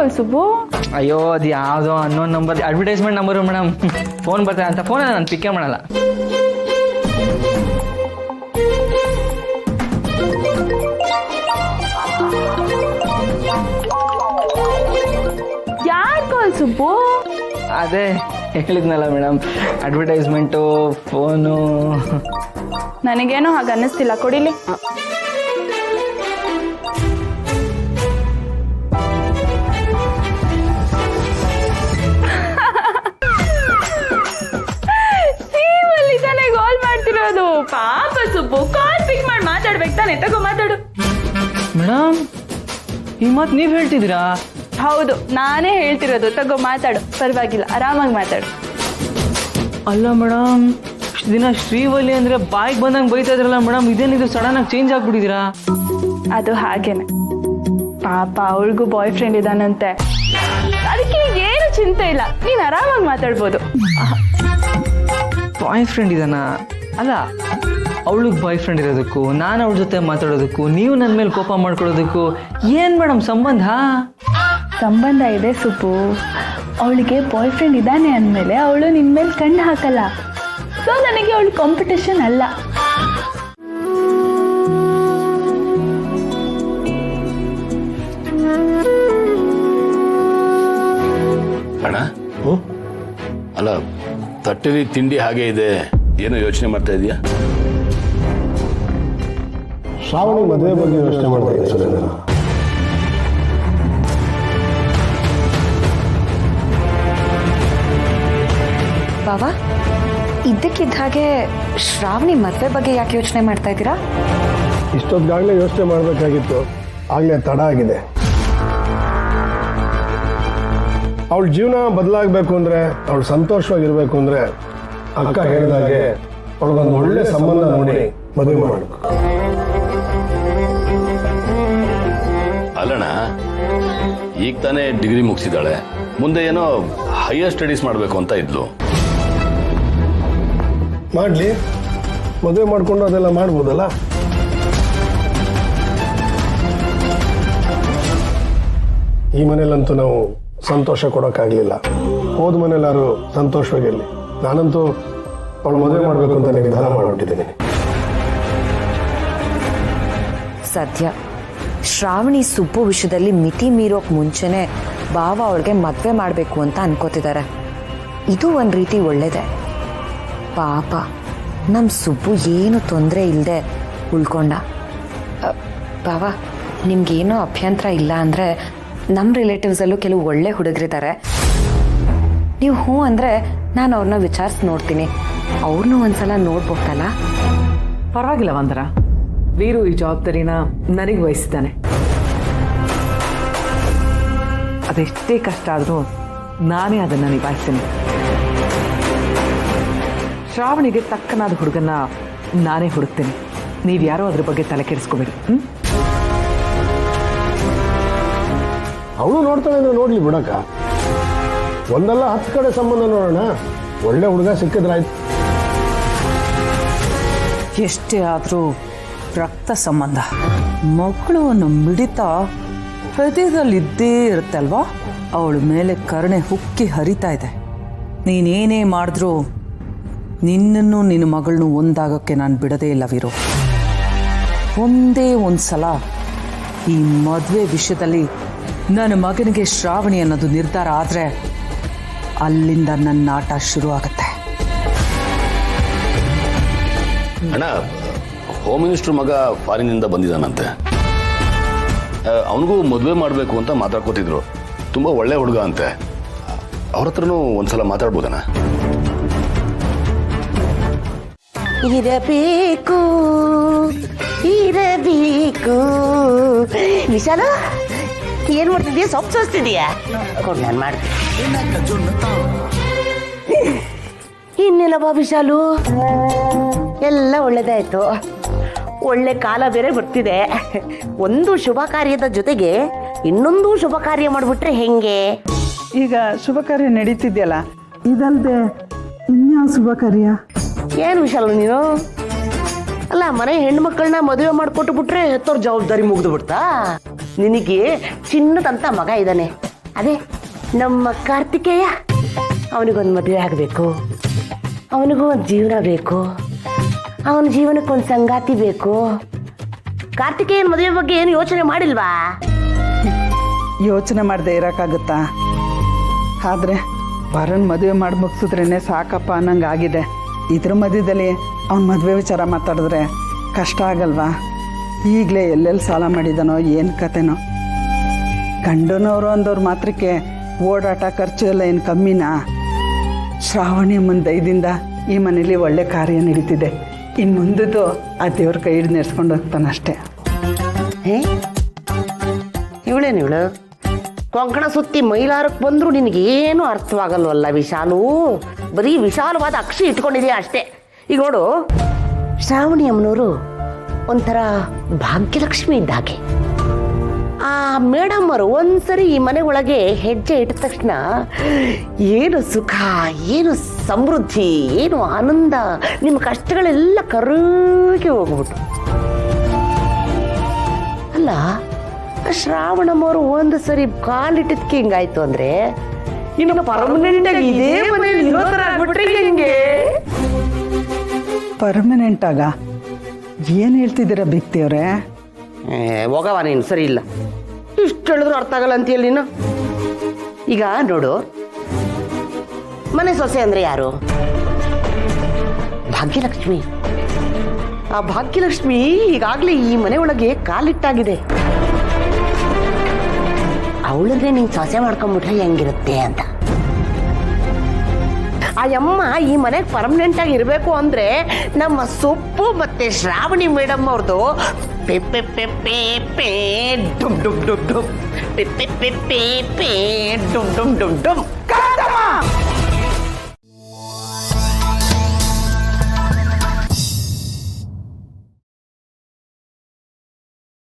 ಕಾಲ್ ಸುಬ್ಬು? ಅಯ್ಯೋ ಅದು ಯಾವುದೋ ಅನ್ನೋ number advertisement number madam. Phone ಬರ್ತಾರೆ ಅಂತ ಫೋನ್ ನಾನು ಪಿಕ್ಕೇ ಮಾಡಲ್ಲ. ಯಾರ್ ಕಾಲ್ ಸುಬ್ಬು? ಅದೇ ಹೇಳಿದ್ನಲ್ಲ ಮೇಡಮ್, ಅಡ್ವರ್ಟೈಸ್ಮೆಂಟು ಫೋನು. ನನಗೇನೋ ಹಾಗೆ ಅನ್ನಿಸ್ತಿಲ್ಲ, ಕೊಡಿಲಿ. ನೀವಲ್ಲಿ ತಾನೇ ಕಾಲ್ ಮಾಡ್ತಿರೋದು. ಪಾಪ ಸುಬ್ಬು, ಕಾಲ್ ಪಿಕ್ ಮಾಡಿ ಮಾತಾಡ್ಬೇಕು ತಾನೆ. ತಗೋ ಮಾತಾಡು. ಮೇಡಮ್ ಈ ಮಾತು ನೀವು ಹೇಳ್ತಿದ್ದೀರಾ? ಹೌದು, ನಾನೇ ಹೇಳ್ತಿರೋದು. ತಗೋ ಮಾತಾಡು, ಪರವಾಗಿಲ್ಲ, ಆರಾಮಾಗಿ ಮಾತಾಡು. ಅಲ್ಲ ಮೇಡಮ್, ಇಷ್ಟು ದಿನ ಶ್ರೀವಲ್ಲಿ ಅಂದರೆ ಬಾಯಿಗೆ ಬಂದಂಗೆ ಬೈತಾ ಇದ್ರಲ್ಲ ಮೇಡಮ್, ಇದೇನಿದು ಸಡನ್ನಾಗಿ ಚೇಂಜ್ ಆಗ್ಬಿಟ್ಟಿದ್ದೀರಾ? ಅದು ಹಾಗೇನೆ, ಪಾಪ ಅವಳಿಗೂ ಬಾಯ್ ಫ್ರೆಂಡ್ ಇದ್ದಾನಂತೆ. ಅದಕ್ಕೆ ಏನು ಚಿಂತೆ ಇಲ್ಲ, ನೀನು ಆರಾಮಾಗಿ ಮಾತಾಡ್ಬೋದು. Boy friend ಇದಾನ? ಅಲ್ಲ, ಅವಳಿಗೆ ಬಾಯ್ ಫ್ರೆಂಡ್ ಇರೋದಕ್ಕೂ ನಾನು ಅವಳ ಜೊತೆ ಮಾತಾಡೋದಕ್ಕೂ ನೀವು ನನ್ನ ಮೇಲೆ ಕೋಪ ಮಾಡ್ಕೊಳ್ಳೋದಕ್ಕೂ ಏನು ಮೇಡಮ್ ಸಂಬಂಧ? ಸಂಬಂಧ ಇದೆ ಸುಬ್ಬು. ಅವಳಿಗೆ ಬಾಯ್ ಫ್ರೆಂಡ್ ಇದ್ದಾನೆ ಅಂದಮೇಲೆ ಅವಳು ನಿನ್ನ ಮೇಲೆ ಕಣ್ಣು ಹಾಕಲ್ಲ. ಸೊ ನನಗೆ ಅವಳು ಕಾಂಪಿಟೇಷನ್ ಅಲ್ಲ. ಅಣ್ಣ, ಅಲ್ಲ ತಟ್ಟೆಲಿ ತಿಂಡಿ ಹಾಗೆ ಇದೆ, ಏನೋ ಯೋಚನೆ ಮಾಡ್ತಾ ಇದೀಯಾ? ಶ್ರಾವಣಿ ಮದುವೆ ಬಗ್ಗೆ ಯೋಚನೆ ಮಾಡ್ತಾ ಇದ್ದೀನಿ. ಬಾವಾ, ಇದ್ದಕ್ಕಿದ್ದ ಹಾಗೆ ಶ್ರಾವಣಿ ಮದುವೆ ಬಗ್ಗೆ ಯಾಕೆ ಯೋಚನೆ ಮಾಡ್ತಾ ಇದ್ದೀರಾ? ಇಷ್ಟೊತ್ತಾಗಲೇ ಯೋಚನೆ ಮಾಡಬೇಕಾಗಿತ್ತು, ಆಗಲೇ ತಡ ಆಗಿದೆ. ಅವಳ ಜೀವನ ಬದಲಾಗಬೇಕು ಅಂದರೆ, ಅವಳು ಸಂತೋಷವಾಗಿರ್ಬೇಕು ಅಂದರೆ ಅಕ್ಕ ಹೇಳಿದಾಗೆ ಅವಳಿಗೊಂದು ಒಳ್ಳೆ ಸಂಬಂಧ ನೋಡಿ ಮದುವೆ ಮಾಡಬೇಕು. ಅಲ್ಲಣ್ಣ, ಈಗ ತಾನೇ ಡಿಗ್ರಿ ಮುಗಿಸಿದಾಳೆ, ಮುಂದೆ ಏನೋ ಹೈಯರ್ ಸ್ಟಡೀಸ್ ಮಾಡಬೇಕು ಅಂತ ಇದ್ಲು. ಮಾಡಲಿ, ಮದುವೆ ಮಾಡಿಕೊಂಡು ಅದೆಲ್ಲ ಮಾಡ್ಬೋದಲ್ಲ. ಈ ಮನೇಲಂತೂ ನಾವು ಸಂತೋಷ ಕೊಡೋಕ್ಕಾಗಲಿಲ್ಲ. ಹೋದ ಮನೇಲಾರು ಸಂತೋಷವಾಗಿರಲಿ. ನಾನಂತೂ ಅವಳು ಮದುವೆ ಮಾಡಬೇಕು ಅಂತ ನಿರ್ಧಾರ ಮಾಡಿಬಿಟ್ಟಿದ್ದೀನಿ. ಸದ್ಯ ಶ್ರಾವಣಿ ಸುಬ್ಬು ವಿಷಯದಲ್ಲಿ ಮಿತಿ ಮೀರೋಕ್ ಮುಂಚೆನೆ ಬಾವ ಅವಳಿಗೆ ಮದುವೆ ಮಾಡಬೇಕು ಅಂತ ಅನ್ಕೋತಿದ್ದಾರೆ. ಇದು ಒಂದು ರೀತಿ ಒಳ್ಳೇದೆ. ಪಾಪ ನಮ್ಮ ಸುಬ್ಬು ಏನು ತೊಂದರೆ ಇಲ್ಲದೆ ಉಳ್ಕೊಂಡ. ಬಾವ, ನಿಮ್ಗೇನೋ ಅಭ್ಯಂತರ ಇಲ್ಲ ಅಂದರೆ ನಮ್ಮ ರಿಲೇಟಿವ್ಸಲ್ಲೂ ಕೆಲವು ಒಳ್ಳೆ ಹುಡುಗರಿದ್ದಾರೆ. ನೀವು ಹ್ಞೂ ಅಂದರೆ ನಾನು ಅವ್ರನ್ನ ವಿಚಾರಿಸಿ ನೋಡ್ತೀನಿ. ಅವ್ರನ್ನೂ ಒಂದ್ಸಲ ನೋಡ್ಬೋದಲ್ಲ? ಪರವಾಗಿಲ್ಲ ವಂದನ, ವೀರು ಈ ಜವಾಬ್ದಾರಿನ ನನಗೆ ವಹಿಸಿದ್ದಾನೆ. ಅದೆಷ್ಟೇ ಕಷ್ಟ ಆದರೂ ನಾನೇ ಅದನ್ನು ನಿಭಾಯಿಸ್ತೀನಿ. ಶ್ರಾವಣಿಗೆ ತಕ್ಕನಾದ ಹುಡುಗನ್ನ ನಾನೇ ಹುಡುಕ್ತೀನಿ. ನೀವು ಯಾರೋ ಅದ್ರ ಬಗ್ಗೆ ತಲೆ ಕೆಡಿಸ್ಕೋಬೇಡಿ. ಅವಳು ನೋಡ್ತಾಳೆ ಅಂದ್ರೆ ನೋಡ್ಲಿ ಬಿಡಕ್ಕ. ಒಂದಲ್ಲ 10 ಕಡೆ ಸಂಬಂಧ ನೋಡೋಣ, ಒಳ್ಳೆ ಹುಡುಗ ಸಿಕ್ಕಿದ್ರಾಯ್ತು. ಎಷ್ಟೇ ಆದರೂ ರಕ್ತ ಸಂಬಂಧ, ಮಕ್ಕಳು ಅನ್ನೋ ಮಿಡಿತ ಹೃದಯದಲ್ಲಿದ್ದೇ ಇರುತ್ತೆ ಅಲ್ವಾ? ಅವಳ ಮೇಲೆ ಕರುಣೆ ಹುಕ್ಕಿ ಹರಿತಾ ಇದೆ. ನೀನೇನೇ ಮಾಡಿದ್ರೂ ನಿನ್ನನ್ನು ನಿನ್ನ ಮಗಳನ್ನೂ ಒಂದಾಗೋಕ್ಕೆ ನಾನು ಬಿಡದೇ ಇಲ್ಲ ವೀರು. ಒಂದೇ ಒಂದು ಸಲ ಈ ಮದುವೆ ವಿಷಯದಲ್ಲಿ ನನ್ನ ಮಗನಿಗೆ ಶ್ರಾವಣಿ ಅನ್ನೋದು ನಿರ್ಧಾರ ಆದರೆ ಅಲ್ಲಿಂದ ನನ್ನ ಆಟ ಶುರು ಆಗುತ್ತೆ. ಅಣ್ಣ, ಹೋಮ್ ಮಿನಿಸ್ಟರ್ ಮಗ ಫಾರಿನಿಂದ ಬಂದಿದ್ದಾನಂತೆ. ಅವನಿಗೂ ಮದುವೆ ಮಾಡಬೇಕು ಅಂತ ಮಾತಾಡ್ಕೋತಿದ್ರು. ತುಂಬ ಒಳ್ಳೆ ಹುಡುಗ ಅಂತೆ. ಅವ್ರ ಹತ್ರನೂ ಒಂದ್ಸಲ ಮಾತಾಡ್ಬೋದಣ್ಣ? ಇರಬೇಕು ಇರಬೇಕು. ವಿಶಾಲ, ಏನ್ ಮಾಡ್ತಿದ್ಯಾ? ಸೊಪ್ಪು ಸೋಸ್ತಿದ್ಯಾ? ಕೊಡ್, ನಾನು ಮಾಡ್ತೀನಿ. ಇನ್ನೇನಪ್ಪ ವಿಶಾಲು, ಎಲ್ಲ ಒಳ್ಳೇದಾಯ್ತು. ಒಳ್ಳೆ ಕಾಲ ಬೇರೆ ಬರ್ತಿದೆ. ಒಂದು ಶುಭ ಕಾರ್ಯದ ಜೊತೆಗೆ ಇನ್ನೊಂದು ಶುಭ ಕಾರ್ಯ ಮಾಡಿಬಿಟ್ರೆ ಹೆಂಗೆ? ಈಗ ಶುಭ ಕಾರ್ಯ ನಡೀತಿದ್ಯಲ್ಲ, ಇದಲ್ದೆ ಇನ್ಯಾವ ಶುಭ ಕಾರ್ಯ? ಏನು ವಿಶಾಲ ನೀನು? ಅಲ್ಲ, ಮನೆ ಹೆಣ್ಮಕ್ಳನ್ನ ಮದುವೆ ಮಾಡಿಕೊಟ್ಟು ಬಿಟ್ರೆ ಹೆತ್ತೋರ್ ಜವಾಬ್ದಾರಿ ಮುಗಿದು ಬಿಡ್ತಾ? ನಿನಗೆ ಚಿನ್ನದಂತ ಮಗ ಇದ್ದಾನೆ, ಅದೇ ನಮ್ಮ ಕಾರ್ತಿಕೇಯ ಅವನಿಗೊಂದು ಮದುವೆ ಆಗಬೇಕು, ಅವನಿಗೂ ಒಂದು ಜೀವನ ಬೇಕು, ಅವನ ಜೀವನಕ್ಕೊಂದು ಸಂಗಾತಿ ಬೇಕು. ಕಾರ್ತಿಕೇಯನ ಮದುವೆ ಬಗ್ಗೆ ಏನು ಯೋಚನೆ ಮಾಡಿಲ್ವಾ? ಯೋಚನೆ ಮಾಡದೆ ಇರೋಕ್ಕಾಗುತ್ತಾ? ಆದರೆ ವರನ್ ಮದುವೆ ಮಾಡಿ ಮುಗಿಸಿದ್ರೇ ಸಾಕಪ್ಪ ಅನ್ನಂಗೆ ಆಗಿದೆ. ಇದ್ರ ಮಧ್ಯದಲ್ಲಿ ಅವ್ನ ಮದುವೆ ವಿಚಾರ ಮಾತಾಡಿದ್ರೆ ಕಷ್ಟ ಆಗಲ್ವಾ? ಈಗಲೇ ಎಲ್ಲೆಲ್ಲಿ ಸಾಲ ಮಾಡಿದಾನೋ ಏನು ಕತೆನೋ. ಗಂಡನವರು ಅಂದವ್ರ ಮಾತ್ರಕ್ಕೆ ಓಡಾಟ ಖರ್ಚು ಎಲ್ಲ ಏನು ಕಮ್ಮಿನಾ? ಶ್ರಾವಣಿ ದಯದಿಂದ ಈ ಮನೇಲಿ ಒಳ್ಳೆ ಕಾರ್ಯ ನಡೀತಿದೆ. ಇನ್ನು ಮುಂದದ್ದು ಆ ದೇವ್ರ ಕೈ ಹಿಡಿದು ನೆಡ್ಸ್ಕೊಂಡು ಹೋಗ್ತಾನಷ್ಟೇ. ಇವಳು ಕೊಂಕಣ ಸುತ್ತಿ ಮೈಲಾರಕ್ಕೆ ಬಂದ್ರು ನಿನಗೇನು ಅರ್ಥವಾಗಲ್ವಲ್ಲ ವಿಶಾಲು. ಬರೀ ವಿಶಾಲವಾದ ಅಕ್ಷಿ ಇಟ್ಕೊಂಡಿದೆಯಾ ಅಷ್ಟೇ. ಈಗ ನೋಡು, ಶ್ರಾವಣಿ ಅಮ್ಮನವರು ಒಂಥರ ಭಾಗ್ಯಲಕ್ಷ್ಮಿ ಇದ್ದಾಗೆ. ಆ ಮೇಡಮ್ ಅವರು ಒಂದ್ಸರಿ ಈ ಮನೆ ಒಳಗೆ ಹೆಜ್ಜೆ ಇಟ್ಟ ತಕ್ಷಣ ಏನು ಸುಖ, ಏನು ಸಮೃದ್ಧಿ, ಏನು ಆನಂದ, ನಿಮ್ಮ ಕಷ್ಟಗಳೆಲ್ಲ ಕರಗಿ ಹೋಗ್ಬಿಟ್ಟು. ಅಲ್ಲ, ಶ್ರಾವಣಮ್ಮವರು ಒಂದು ಸರಿ ಕಾಲಿಟ್ಟಿದ್ಕೆ ಹಿಂಗಾಯ್ತು ಅಂದ್ರೆ ಇನ್ನು ಪರ್ಮನೆಂಟ್ ಆಗಿ ಇದೇ ಮನೇಲಿ ಇರೋ ಥರ ಆಗ್ಬಿಟ್ರೆ ಹೆಂಗೆ? ಪರ್ಮನೆಂಟ್ ಆಗ ಏನು ಹೇಳ್ತಿದ್ದೀರಾ ಬಿಕ್ತಿಯವ್ರೆ? ಹೋಗವ, ನೀನು ಸರಿ ಇಲ್ಲ. ಇಷ್ಟು ಹೇಳಿದ್ರು ಅರ್ಥ ಆಗಲ್ಲ ಅಂತೀಯಲ್ಲ ನೀನು. ಈಗ ನೋಡು, ಮನೆ ಸೊಸೆ ಅಂದ್ರೆ ಯಾರು? ಭಾಗ್ಯಲಕ್ಷ್ಮಿ. ಆ ಭಾಗ್ಯಲಕ್ಷ್ಮಿ ಈಗಾಗಲೇ ಈ ಮನೆ ಒಳಗೆ ಕಾಲಿಟ್ಟಾಗಿದೆ. ಅವಳನ್ನೇ ನೀನು ಸೊಸೆ ಮಾಡ್ಕೊಂಡ್ಬಿಟ್ರೆ ಹೆಂಗಿರುತ್ತೆ ಅಂತ. ಆ ಅಮ್ಮ ಈ ಮನೆಗೆ ಪರ್ಮನೆಂಟ್ ಆಗಿ ಇರಬೇಕು ಅಂದ್ರೆ ನಮ್ಮ ಸೊಪ್ಪು ಮತ್ತೆ ಶ್ರಾವಣಿ ಮೇಡಮ್ ಅವ್ರದ್ದು ಪೆ ಪೆ ಪೆ ಪೆ ಪೆ ಡುಮ್ ಡುಮ್ ಡುಮ್ ಡುಮ್ ಪೆ ಪೆ ಪೆ ಪೆ ಪೆ ಡುಮ್ ಡುಮ್ ಡುಮ್ ಡುಮ್